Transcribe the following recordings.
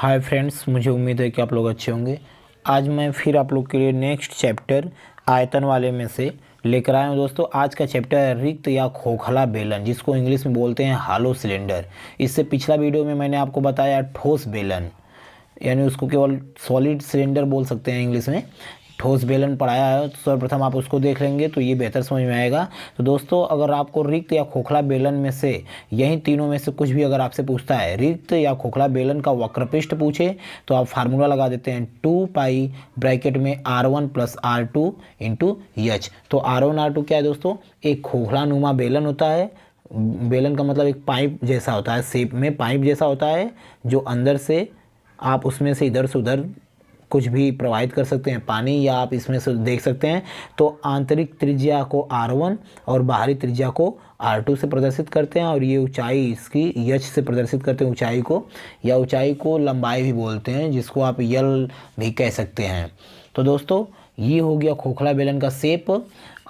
Hi friends, मुझे उम्मीद है कि आप लोग अच्छे होंगे। आज मैं फिर आप लोग के लिए नेक्स्ट चैप्टर आयतन वाले में से लेकर आया हूँ। दोस्तों, आज का चैप्टर है रिक्त या खोखला बेलन, जिसको इंग्लिश में बोलते हैं हालो सिलेंडर। इससे पिछला वीडियो में मैंने आपको बताया ठोस बेलन, यानी उसको केवल सॉलिड सिलेंडर बोल सकते हैं इंग्लिश में। ठोस बेलन पढ़ाया है, तो सर्वप्रथम आप उसको देख लेंगे तो ये बेहतर समझ में आएगा। तो दोस्तों, अगर आपको रिक्त या खोखला बेलन में से यही तीनों में से कुछ भी अगर आपसे पूछता है, रिक्त या खोखला बेलन का वक्रपृष्ठ पूछे, तो आप फार्मूला लगा देते हैं 2 पाई ब्रैकेट में R1 plus R2 into H. तो R1 R2 क्या है दोस्तों? एक खोखला नुमा बेलन होता है। बेलन का मतलब एक पाइप जैसा होता है, शेप में पाइप जैसा होता है, जो अंदर से आप उसमें से इधर से उधर कुछ भी प्रवाहित कर सकते हैं, पानी, या आप इसमें से देख सकते हैं। तो आंतरिक त्रिज्या को R1 और बाहरी त्रिज्या को R2 से प्रदर्शित करते हैं, और ये ऊंचाई इसकी एच से प्रदर्शित करते हैं ऊंचाई को, या ऊंचाई को लंबाई भी बोलते हैं, जिसको आप यल भी कह सकते हैं। तो दोस्तों, ये हो गया खोखला बेलन का शेप।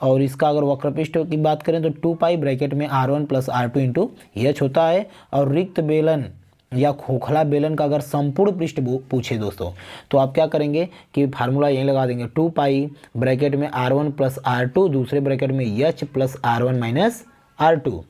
और इसका अगर वक्रपृष्ठ की बात करें तो 2 पाई ब्रैकेट में R1 plus R2 into H होता है। और रिक्त बेलन या खोखला बेलन का अगर संपूर्ण पृष्ठ पूछे दोस्तों, तो आप क्या करेंगे कि फार्मूला यहीं लगा देंगे, 2 पाई ब्रैकेट में R1 प्लस R2, दूसरे ब्रैकेट में H plus R1 minus R2।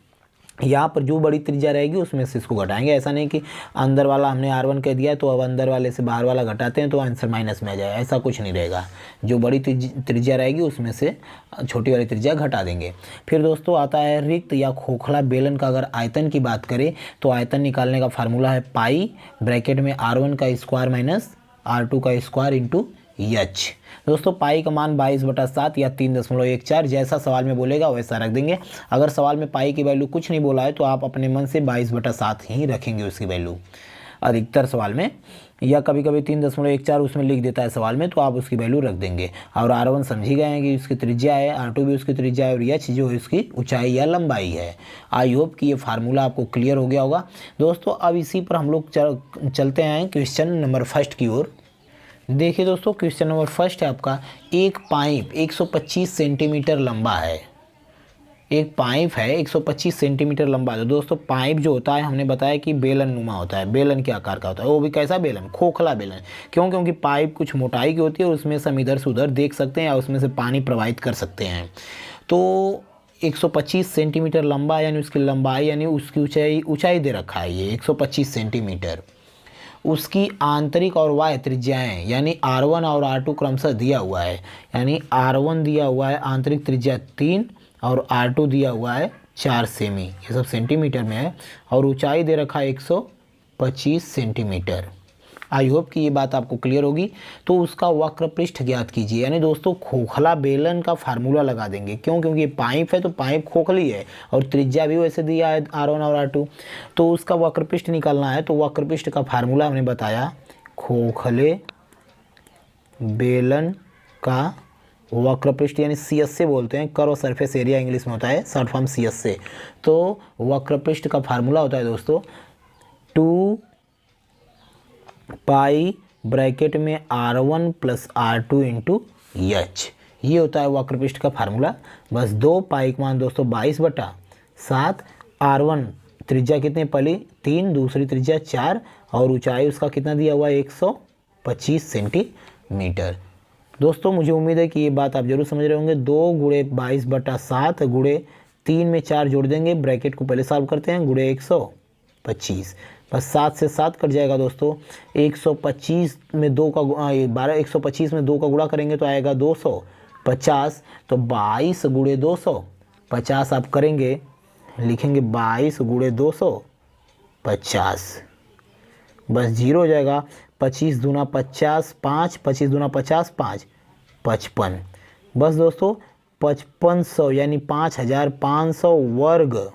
यहाँ पर जो बड़ी त्रिज्या रहेगी उसमें से इसको घटाएंगे। ऐसा नहीं कि अंदर वाला हमने R1 कह दिया तो अब अंदर वाले से बाहर वाला घटाते हैं तो आंसर माइनस में आ जाए, ऐसा कुछ नहीं रहेगा। जो बड़ी त्रिज्या रहेगी उसमें से छोटी वाली त्रिज्या घटा देंगे। फिर दोस्तों आता है रिक्त या खोखला बेलन का अगर आयतन की बात करें, तो आयतन निकालने का फार्मूला है पाई ब्रैकेट में R1 का स्क्वायर माइनस R2 का स्क्वायर इंटू एच। दोस्तों, पाई का मान 22/7 या 3.14, जैसा सवाल में बोलेगा वैसा रख देंगे। अगर सवाल में पाई की वैल्यू कुछ नहीं बोला है तो आप अपने मन से 22/7 ही रखेंगे उसकी वैल्यू अधिकतर सवाल में, या कभी कभी 3.14 उसमें लिख देता है सवाल में, तो आप उसकी वैल्यू रख देंगे। और R1 समझ ही गए हैं कि उसकी त्रिज्या है, R2 भी उसकी त्रिज्या है, और एच जो है उसकी ऊंचाई या लंबाई है। आई होप कि ये फार्मूला आपको क्लियर हो गया होगा। दोस्तों, अब इसी पर हम लोग चलते हैं क्वेश्चन नंबर फर्स्ट की ओर। देखिए दोस्तों, क्वेश्चन नंबर फर्स्ट है आपका, एक पाइप 125 सेंटीमीटर लंबा है। एक पाइप है 125 सेंटीमीटर लंबा। तो दोस्तों, पाइप जो होता है हमने बताया कि बेलन नुमा होता है, बेलन के आकार का होता है। वो भी कैसा बेलन? खोखला बेलन। क्यों? क्योंकि पाइप कुछ मोटाई की होती है, उसमें से हम इधर से उधर देख सकते हैं या उसमें से पानी प्रवाहित कर सकते हैं। तो 125 सेंटीमीटर लंबा, यानी उसकी लंबाई यानी उसकी ऊंचाई दे रखा है ये 125 सेंटीमीटर। उसकी आंतरिक और बाह्य त्रिज्याएं यानी R1 और R2 क्रमशः दिया हुआ है। यानी R1 दिया हुआ है आंतरिक त्रिज्या 3 और R2 दिया हुआ है 4 सेमी, ये सब सेंटीमीटर में है। और ऊंचाई दे रखा है 125 सेंटीमीटर। आई होप कि ये बात आपको क्लियर होगी। तो उसका वक्रपृष्ठ ज्ञात कीजिए। यानी दोस्तों, खोखला बेलन का फार्मूला लगा देंगे। क्यों? क्योंकि ये पाइप है तो पाइप खोखली है और त्रिज्या भी वैसे दिया है R1 और R2, तो उसका वक्रपृष्ठ निकालना है। तो वक्रपृष्ठ का फार्मूला हमने बताया, खोखले बेलन का वक्रपृष्ठ यानी CS से बोलते हैं, कर्व सरफेस एरिया इंग्लिश में होता है, शॉर्ट फॉर्म CS से। तो वक्रपृष्ठ का फार्मूला होता है दोस्तों 2 पाई ब्रैकेट में R1 plus R2 into H. ये होता है वक्रपृष्ठ का फार्मूला। बस 2 पाई का मान दोस्तों 22/7, R1 त्रिज्या कितनी पली 3, दूसरी त्रिज्या 4, और ऊंचाई उसका कितना दिया हुआ है 125 सेंटीमीटर। दोस्तों, मुझे उम्मीद है कि ये बात आप जरूर समझ रहे होंगे। 2 गुणे 22/7 गुणे 3 में 4 जोड़ देंगे, ब्रैकेट को पहले सॉल्व करते हैं, गुणे 125, बस 7 से 7 कट जाएगा दोस्तों। 125 में 2 का 125 में 2 का गुणा करेंगे तो आएगा 250। तो 22 गुणे 250 आप करेंगे, लिखेंगे 22 गुणे 250, बस जीरो हो जाएगा। 25 दूना 50, 5, 25 दूना 50, 5, 55। बस दोस्तों, 5500 यानी 5500 वर्ग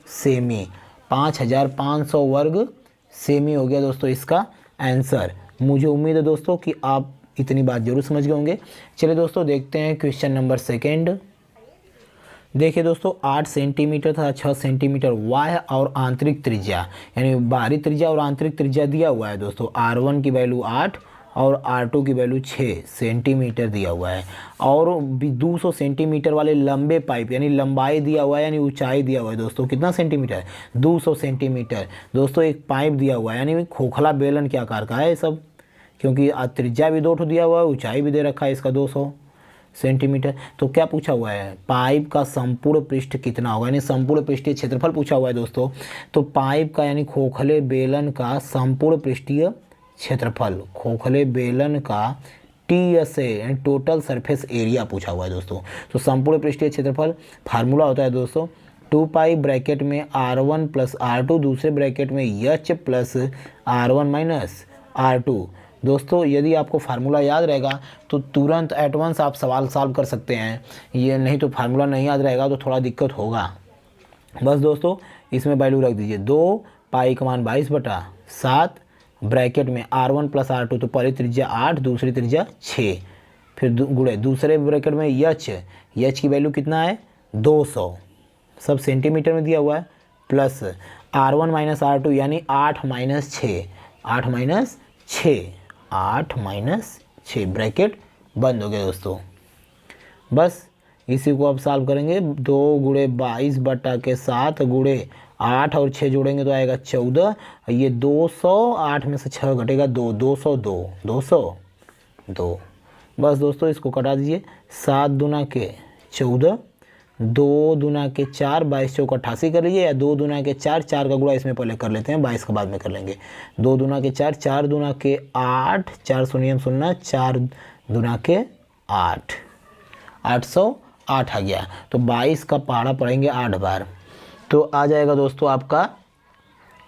सेमी, 5500 वर्ग सेमी हो गया दोस्तों इसका आंसर। मुझे उम्मीद है दोस्तों कि आप इतनी बात जरूर समझ गए होंगे। चलिए दोस्तों, देखते हैं क्वेश्चन नंबर सेकंड। देखिए दोस्तों, 8 सेंटीमीटर तथा 6 सेंटीमीटर बाह्य और आंतरिक त्रिज्या, यानी बाहरी त्रिज्या और आंतरिक त्रिज्या दिया हुआ है दोस्तों। R1 की वैल्यू 8 और R2 की वैल्यू 6 सेंटीमीटर दिया हुआ है। और 200 सेंटीमीटर वाले लंबे पाइप यानी लंबाई दिया हुआ है यानी ऊंचाई दिया हुआ है दोस्तों, कितना सेंटीमीटर, 200 सेंटीमीटर दोस्तों एक पाइप दिया हुआ है, यानी खोखला बेलन के आकार का है सब, क्योंकि त्रिज्या भी 2 दिया हुआ है, ऊंचाई भी दे रखा है इसका 200 सेंटीमीटर। तो क्या पूछा हुआ है, पाइप का संपूर्ण पृष्ठ कितना होगा, यानी संपूर्ण पृष्ठीय क्षेत्रफल पूछा हुआ है दोस्तों। तो पाइप का यानी खोखले बेलन का संपूर्ण पृष्ठीय क्षेत्रफल, खोखले बेलन का TSA यानी टोटल सरफेस एरिया पूछा हुआ है दोस्तों। तो संपूर्ण पृष्ठीय क्षेत्रफल फार्मूला होता है दोस्तों 2 पाई ब्रैकेट में R1 प्लस R2 दूसरे ब्रैकेट में H plus R1 minus R2। दोस्तों यदि आपको फार्मूला याद रहेगा तो तुरंत एट वंस आप सवाल सॉल्व कर सकते हैं, ये नहीं तो फार्मूला नहीं याद रहेगा तो थोड़ा दिक्कत होगा। बस दोस्तों इसमें वैल्यू रख दीजिए 2 पाई का मान 22/7 ब्रैकेट में R1 प्लस R2, तो पहली त्रिज्या 8 दूसरी त्रिज्या 6, फिर गुणे दूसरे ब्रैकेट में H की वैल्यू कितना है 200, सब सेंटीमीटर में दिया हुआ है, प्लस R1 माइनस R2 यानी 8 माइनस 6 ब्रैकेट बंद हो गया दोस्तों। बस इसी को अब सॉल्व करेंगे, 2 गुणे 22/7 गुणे 8 और 6 जोड़ेंगे तो आएगा 14, ये 200, 8 में से 6 घटेगा 202। बस दोस्तों इसको कटा दीजिए, 7 दूना के 14, 2 दूना के 4, 22 चौक 88 कर लीजिए, या 2 दूना के 4, 4 का गुणा इसमें पहले कर लेते हैं, 22 का बाद में कर लेंगे। 2 दूना के 4, 4 दूना के 8, 4 शून्य 0, 4 दूना के 8, 808 आ गया। तो 22 का पहाड़ा पढ़ेंगे 8 बार तो आ जाएगा दोस्तों आपका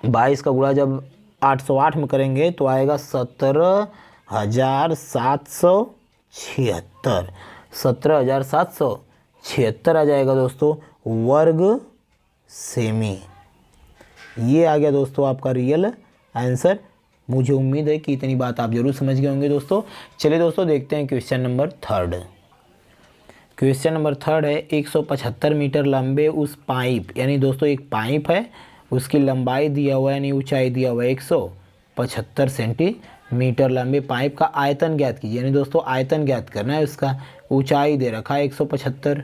22 का गुणा जब 808 में करेंगे तो आएगा 17,776, 17,776 आ जाएगा दोस्तों वर्ग सेमी। ये आ गया दोस्तों आपका रियल आंसर। मुझे उम्मीद है कि इतनी बात आप जरूर समझ गए होंगे दोस्तों। चलिए दोस्तों देखते हैं क्वेश्चन नंबर 3। क्वेश्चन नंबर 3 है 175 मीटर लंबे उस पाइप, यानी दोस्तों एक पाइप है, उसकी लंबाई दिया हुआ है यानी ऊंचाई दिया हुआ है 175 सेंटीमीटर लंबे पाइप का आयतन ज्ञात कीजिए, यानी दोस्तों आयतन ज्ञात करना है, उसका ऊंचाई दे रखा है 175,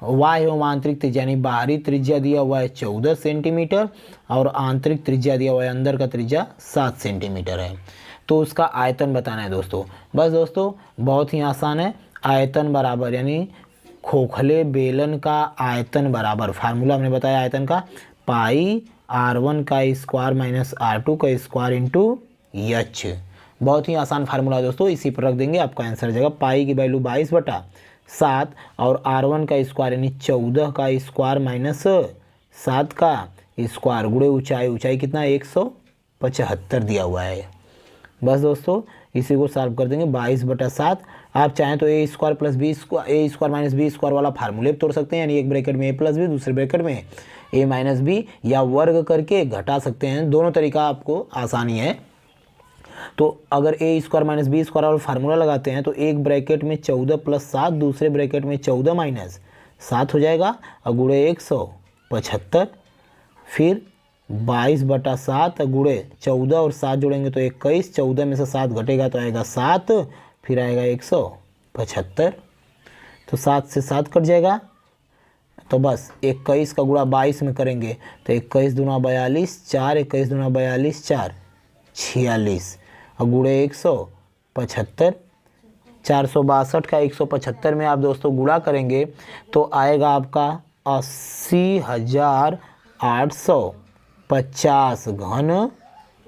वाय एवं आंतरिक त्रिज्या यानी बाहरी त्रिज्या दिया हुआ है 14 सेंटीमीटर और आंतरिक त्रिज्या दिया हुआ है अंदर का त्रिज्या 7 सेंटीमीटर है। तो उसका आयतन बताना है दोस्तों। बस दोस्तों बहुत ही आसान है, आयतन बराबर यानी खोखले बेलन का आयतन बराबर, फार्मूला हमने बताया आयतन का, पाई R1 का स्क्वायर माइनस R2 का स्क्वायर इंटू H। बहुत ही आसान फार्मूला है दोस्तों, इसी पर रख देंगे आपका आंसर जगह। पाई की वैल्यू 22/7 और R1 का स्क्वायर यानी 14 का स्क्वायर माइनस 7 का स्क्वायर गुणे ऊंचाई कितना 175 दिया हुआ है। बस दोस्तों इसी को सॉल्व कर देंगे 22/7। आप चाहें तो ए स्क्वायर प्लस बी स्क्वायर, ए स्क्वायर माइनस बी स्क्वायर वाला फार्मूले तोड़ सकते हैं, यानी एक ब्रैकेट में ए प्लस बी दूसरे ब्रैकेट में ए माइनस बी, या वर्ग करके घटा सकते हैं, दोनों तरीका आपको आसानी है। तो अगर ए स्क्वायर माइनस बी स्क्वायर वाला फार्मूला लगाते हैं तो एक ब्रैकेट में 14 प्लस 7 दूसरे ब्रैकेट में 14 माइनस 7 हो जाएगा और गुणे 175, फिर 22/7 गुणे 14 और 7 जोड़ेंगे तो 21, 14 में से 7 घटेगा तो आएगा 7, फिर आएगा 175, तो 7 से 7 कट जाएगा, तो बस 21 का गुणा 22 में करेंगे तो 21 दूना 42, 4 21 दूना 42, 4 46 और गुणे 175, 462 का 175 में आप दोस्तों गुणा करेंगे तो आएगा आपका 80,850 घन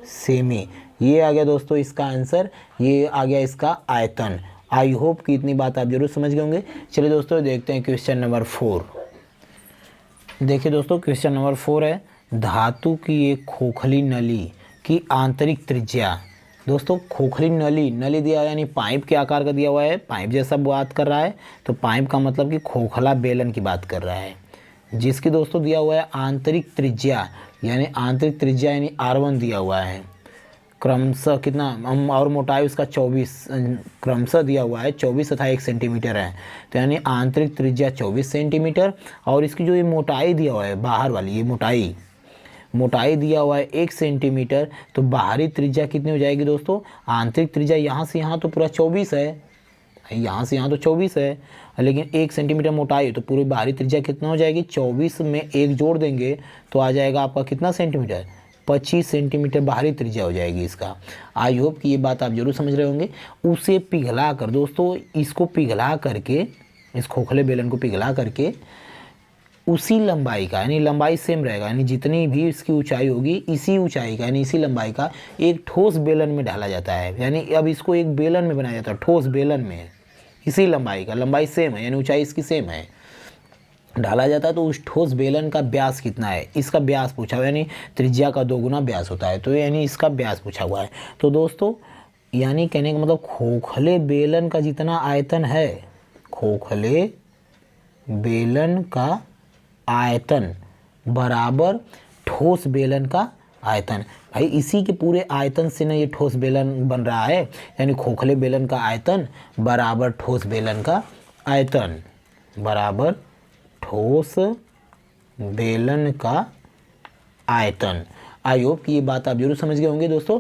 सेमी। ये आ गया दोस्तों इसका आंसर, ये आ गया इसका आयतन। आई होप कि इतनी बात आप जरूर समझ गए होंगे। चलिए दोस्तों देखते हैं क्वेश्चन नंबर 4। देखिए दोस्तों क्वेश्चन नंबर 4 है धातु की एक खोखली नली की आंतरिक त्रिज्या। दोस्तों खोखली नली दिया है यानी पाइप के आकार का दिया हुआ है, पाइप जैसा बात कर रहा है, तो पाइप का मतलब कि खोखला बेलन की बात कर रहा है, जिसकी दोस्तों दिया हुआ है आंतरिक त्रिज्या यानी R1 दिया हुआ है, क्रमशः कितना और मोटाई उसका 24 क्रमशः दिया हुआ है, 24 तथा 1 सेंटीमीटर है, तो यानी आंतरिक त्रिज्या 24 सेंटीमीटर और इसकी जो ये मोटाई दिया हुआ है बाहर वाली, ये मोटाई मोटाई दिया हुआ है 1 सेंटीमीटर, तो बाहरी त्रिज्या कितनी हो जाएगी दोस्तों? आंतरिक त्रिज्या यहाँ से यहाँ तो पूरा 24 है, यहाँ से यहाँ तो 24 है, लेकिन 1 सेंटीमीटर मोटाई है तो पूरी बाहरी त्रिज्या कितना हो जाएगी? 24 में 1 जोड़ देंगे तो आ जाएगा आपका कितना सेंटीमीटर? 25 सेंटीमीटर बाहरी त्रिज्या हो जाएगी इसका। आई होप कि ये बात आप जरूर समझ रहे होंगे। उसे पिघला कर दोस्तों, इसको पिघला करके, इस खोखले बेलन को पिघला करके उसी लंबाई का, यानी लंबाई सेम रहेगा, यानी जितनी भी इसकी ऊंचाई होगी इसी ऊंचाई का, यानी इसी लंबाई का एक ठोस बेलन में डाला जाता है। यानी अब इसको एक बेलन में बनाया जाता है, ठोस बेलन में, इसी लंबाई का, लंबाई सेम है यानी ऊंचाई इसकी सेम है, डाला जाता है। तो उस ठोस बेलन का व्यास कितना है, इसका व्यास पूछा हुआ है, यानी त्रिज्या का 2 गुना व्यास होता है, तो यानी इसका व्यास पूछा हुआ है। तो दोस्तों यानी कहने का मतलब खोखले बेलन का जितना आयतन है, खोखले बेलन का आयतन बराबर ठोस बेलन का आयतन। भाई इसी के पूरे आयतन से ना ये ठोस बेलन बन रहा है, यानी खोखले बेलन का आयतन बराबर ठोस बेलन का आयतन, बराबर ठोस बेलन का आयतन। आई होप कि ये बात आप जरूर समझ गए होंगे दोस्तों।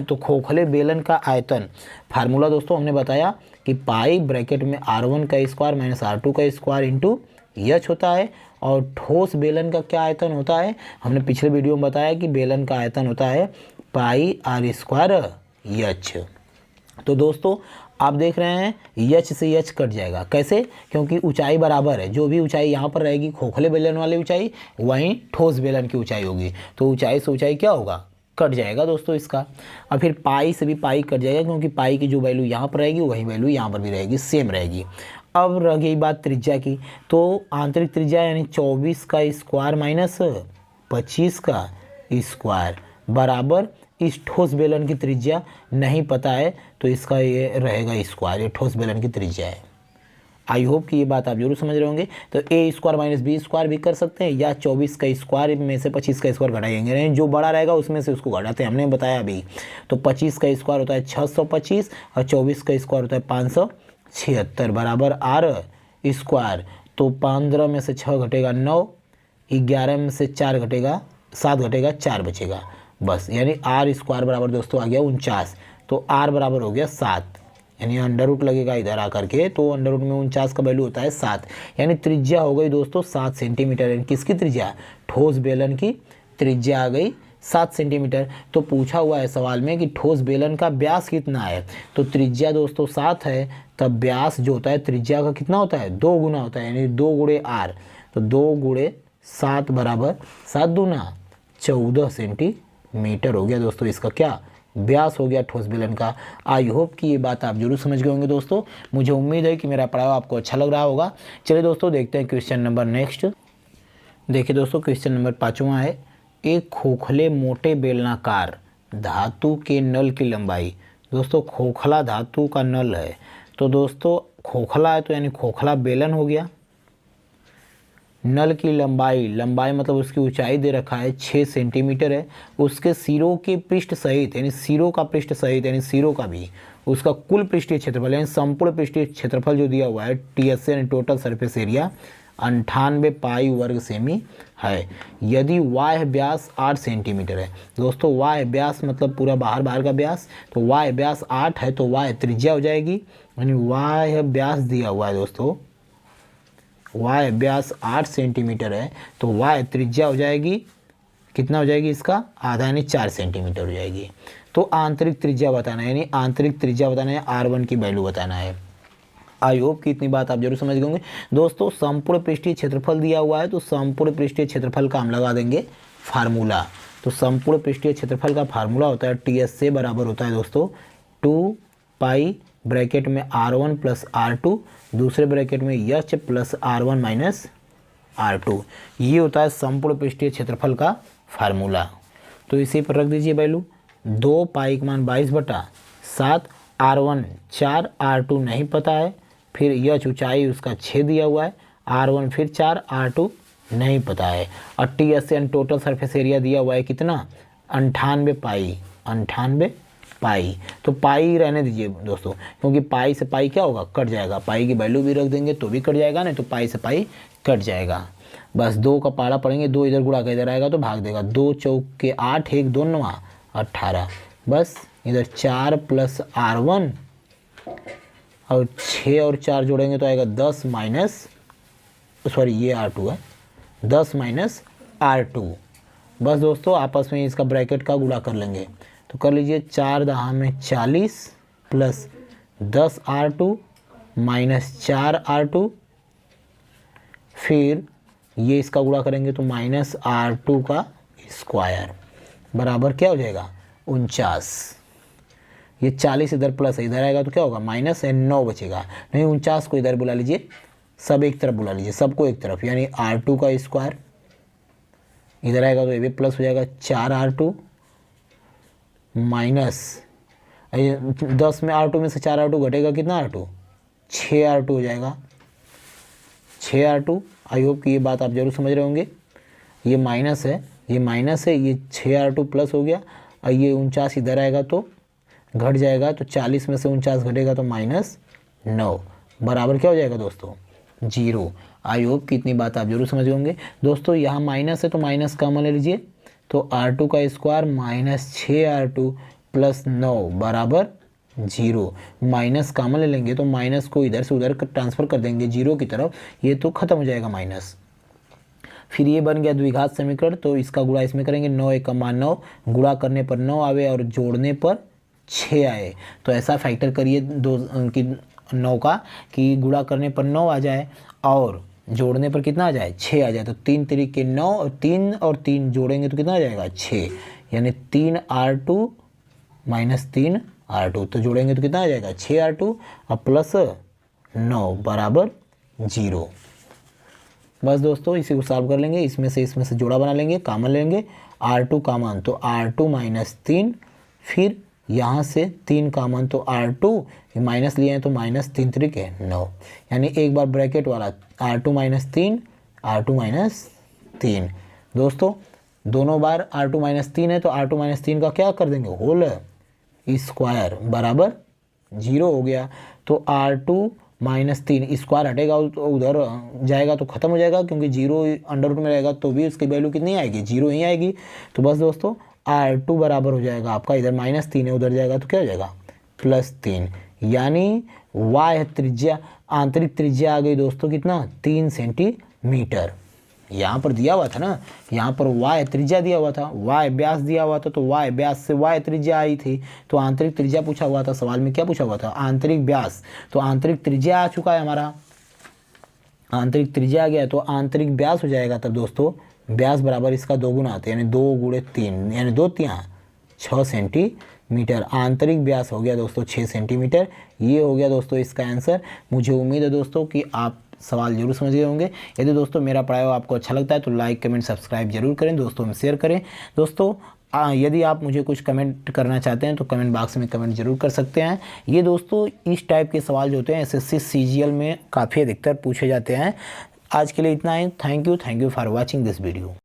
तो खोखले बेलन का आयतन फार्मूला दोस्तों हमने बताया कि पाई ब्रैकेट में r1 का स्क्वायर माइनस r2 का स्क्वायर इंटू एच होता है, और ठोस बेलन का क्या आयतन होता है? हमने पिछले वीडियो में बताया कि बेलन का आयतन होता है पाई r स्क्वायर एच। तो दोस्तों आप देख रहे हैं एच से एच कट जाएगा, कैसे? क्योंकि ऊंचाई बराबर है, जो भी ऊंचाई यहाँ पर रहेगी खोखले बेलन वाली ऊंचाई, वहीं ठोस बेलन की ऊंचाई होगी, तो ऊंचाई से ऊंचाई क्या होगा? कट जाएगा दोस्तों इसका। और फिर पाई से भी पाई कट जाएगा, क्योंकि पाई की जो वैल्यू यहाँ पर रहेगी वही वैल्यू यहाँ पर भी रहेगी, सेम रहेगी। अब रह गई बात त्रिज्या की, तो आंतरिक त्रिज्या यानी 24 का स्क्वायर माइनस 25 का स्क्वायर बराबर इस ठोस बेलन की त्रिज्या नहीं पता है, तो इसका ये रहेगा स्क्वायर, ये ठोस बेलन की त्रिज्या है। आई होप कि ये बात आप जरूर समझ रहे होंगे। तो ए स्क्वायर माइनस बी स्क्वायर भी कर सकते हैं, या 24 का स्क्वायर में से 25 का स्क्वायर घटाएंगे, जो बड़ा रहेगा उसमें से उसको घटाते हैं, हमने बताया अभी। तो 25 का स्क्वायर होता है 625 और 24 का स्क्वायर होता है 576 बराबर आर स्क्वायर। तो 15 में से 6 घटेगा 9, 11 में से 4 घटेगा 7 घटेगा 4 बचेगा बस, यानी आर स्क्वायर बराबर दोस्तों आ गया 49। तो आर बराबर हो गया 7, यानी अंडर रूट लगेगा इधर आकर के, तो अंडर रूट में 49 का वैल्यू होता है 7, यानी त्रिज्या हो गई दोस्तों 7 सेंटीमीटर। यानी किसकी त्रिज्या? ठोस बेलन की त्रिज्या आ गई 7 सेंटीमीटर। तो पूछा हुआ है सवाल में कि ठोस बेलन का व्यास कितना है, तो त्रिज्या दोस्तों 7 है, तब व्यास जो होता है त्रिज्या का कितना होता है? 2 गुना होता है, यानी 2 गुणे आर, तो 2 गुणे 7 बराबर 7 दूना 14 सेंटीमीटर हो गया दोस्तों, इसका क्या व्यास हो गया ठोस बेलन का। आई होप कि ये बात आप जरूर समझ गए होंगे दोस्तों। मुझे उम्मीद है कि मेरा पढ़ावा आपको अच्छा लग रहा होगा। चलिए दोस्तों देखते हैं क्वेश्चन नंबर नेक्स्ट। देखिए दोस्तों क्वेश्चन नंबर 5वां है, एक खोखले मोटे बेलनाकार धातु के नल की लंबाई। दोस्तों खोखला धातु का नल है, तो दोस्तों खोखला है तो यानी खोखला बेलन हो गया। नल की लंबाई, लंबाई मतलब उसकी ऊंचाई दे रखा है 6 सेंटीमीटर है। उसके सिरों के पृष्ठ सहित, यानी सिरों का पृष्ठ सहित, यानी सिरों का भी, उसका कुल पृष्ठीय क्षेत्रफल यानी संपूर्ण पृष्ठीय क्षेत्रफल जो दिया हुआ है TSA यानी टोटल सरफेस एरिया 98 पाई वर्ग सेमी है। यदि वाह्य व्यास 8 सेंटीमीटर है, दोस्तों वाह्य व्यास मतलब पूरा बाहर का व्यास, तो वाह्य व्यास 8 है तो वाह्य त्रिज्या हो जाएगी, यानी वाह्य व्यास दिया हुआ है दोस्तों, वाह्य व्यास 8 सेंटीमीटर है, तो वाह्य त्रिज्या हो जाएगी कितना हो जाएगी इसका? आधा, यानी 4 सेंटीमीटर हो जाएगी। तो आंतरिक त्रिज्या बताना है, यानी आंतरिक त्रिज्या बताना है, R1 की वैल्यू बताना है। आई होप कि इतनी बात आप जरूर समझ गए होंगे दोस्तों। संपूर्ण पृष्ठीय क्षेत्रफल दिया हुआ है, तो संपूर्ण पृष्ठीय क्षेत्रफल का हम लगा देंगे फार्मूला। तो संपूर्ण पृष्ठीय क्षेत्रफल का फार्मूला होता है TSA बराबर होता है दोस्तों 2 पाई ब्रैकेट में R1 प्लस R2, दूसरे ब्रैकेट में H plus R1 minus R2। ये होता है संपूर्ण पृष्ठीय क्षेत्रफल का फार्मूला। तो इसी पर रख दीजिए वैल्यू। 2 पाई का मान 22/7, R1 4, R2 नहीं पता है, फिर H ऊंचाई उसका 6 दिया हुआ है, R1 फिर 4, R2 नहीं पता है, और TSA टोटल सरफेस एरिया दिया हुआ है कितना? 98 पाई, 98 पाई। तो पाई रहने दीजिए दोस्तों, क्योंकि पाई से पाई क्या होगा? कट जाएगा। पाई की वैल्यू भी रख देंगे तो भी कट जाएगा, नहीं तो पाई से पाई कट जाएगा। बस 2 का पारा पड़ेंगे, 2 इधर गुणा का इधर आएगा तो भाग देगा, 2 चौक के 8, 1 2 9 18। बस इधर 4 + R1 और 6 और 4 जोड़ेंगे तो आएगा 10 माइनस, सॉरी ये R2 है, 10 माइनस R2। बस दोस्तों आपस में इसका ब्रैकेट का गुणा कर लेंगे तो कर लीजिए 4 दहा में 40 प्लस 10 R2 माइनस 4 R2, फिर ये इसका गुणा करेंगे तो माइनस R2 का स्क्वायर बराबर क्या हो जाएगा 49। ये 40 इधर प्लस है, इधर आएगा तो क्या होगा माइनस है, 9 बचेगा। नहीं 49 को इधर बुला लीजिए, सब एक तरफ बुला लीजिए, सबको एक तरफ, यानी R2 का स्क्वायर इधर आएगा तो ये भी प्लस हो जाएगा 4 R2 माइनस 10 में R2 में से 4 R2 घटेगा कितना R2, 6 R2 हो जाएगा, 6 R2। आई होप कि ये बात आप जरूर समझ रहे होंगे। ये माइनस है, ये माइनस है, ये 6 R2 प्लस हो गया और ये 49 इधर आएगा तो घट जाएगा, तो 40 में से 49 घटेगा तो -9 बराबर क्या हो जाएगा दोस्तों 0। आई होप कि इतनी बात आप जरूर समझ गए होंगे। दोस्तों यहाँ माइनस है तो माइनस कॉमन ले लीजिए, तो R2 का स्क्वायर माइनस 6 R2 प्लस 9 बराबर 0। माइनस कॉमन ले लेंगे तो माइनस को इधर से उधर ट्रांसफ़र कर देंगे 0 की तरफ, ये तो ख़त्म हो जाएगा माइनस। फिर ये बन गया द्विघात समीकरण, तो इसका गुणा इसमें करेंगे, 9 × 9, गुणा करने पर 9 आवे और जोड़ने पर 6 आए। तो ऐसा फैक्टर करिए 9 का कि गुणा करने पर 9 आ जाए और जोड़ने पर कितना आ जाए 6 आ जाए। तो 3 तरीके 9 और 3 जोड़ेंगे तो कितना आ जाएगा 6, यानी 3 R2 माइनस 3 R2, तो जोड़ेंगे तो कितना आ जाएगा 6 R2 और प्लस 9 बराबर 0। बस दोस्तों इसी को सॉल्व कर लेंगे, इसमें से जोड़ा बना लेंगे, कॉमन लेंगे, R2 कॉमन तो R2 माइनस 3, फिर यहाँ से 3 कॉमन तो R2 माइनस लिए हैं तो माइनस 3 तरीके 9, यानी एक बार ब्रैकेट वाला R2 माइनस 3, R2 माइनस 3। दोस्तों दोनों बार R2 माइनस 3 है तो R2 माइनस 3 का क्या कर देंगे होल स्क्वायर बराबर 0 हो गया। तो R2 माइनस 3 स्क्वायर हटेगा तो उधर जाएगा तो ख़त्म हो जाएगा, क्योंकि 0 अंडर रूट में रहेगा तो भी उसकी वैल्यू कितनी आएगी 0 ही आएगी। तो बस दोस्तों R2 बराबर हो जाएगा आपका, इधर -3 है उधर जाएगा तो क्या हो जाएगा +3, यानी y त्रिज्या, आंतरिक त्रिज्या आ गई दोस्तों कितना 3 सेंटीमीटर। यहाँ पर दिया हुआ था ना, यहाँ पर y त्रिज्या दिया हुआ था, y व्यास दिया हुआ था, तो y व्यास से y त्रिज्या आई थी, तो आंतरिक त्रिज्या पूछा हुआ था, सवाल में क्या पूछा हुआ था आंतरिक व्यास, तो आंतरिक त्रिज्या आ चुका है हमारा, आंतरिक त्रिज्या आ गया तो आंतरिक व्यास हो जाएगा। तब दोस्तों व्यास बराबर इसका 2 गुना आता है, यानी 2 × 3 यानी 2 × 6 सेंटीमीटर। आंतरिक व्यास हो गया दोस्तों 6 सेंटीमीटर। ये हो गया दोस्तों इसका आंसर। मुझे उम्मीद है दोस्तों कि आप सवाल जरूर समझ गए होंगे। यदि दोस्तों मेरा पढ़ाया हुआ आपको अच्छा लगता है तो लाइक कमेंट सब्सक्राइब जरूर करें, दोस्तों में शेयर करें। दोस्तों यदि आप मुझे कुछ कमेंट करना चाहते हैं तो कमेंट बॉक्स में कमेंट जरूर कर सकते हैं। ये दोस्तों इस टाइप के सवाल जो होते हैं SSC CGL में काफ़ी अधिकतर पूछे जाते हैं। आज के लिए इतना ही। Thank you for watching this video.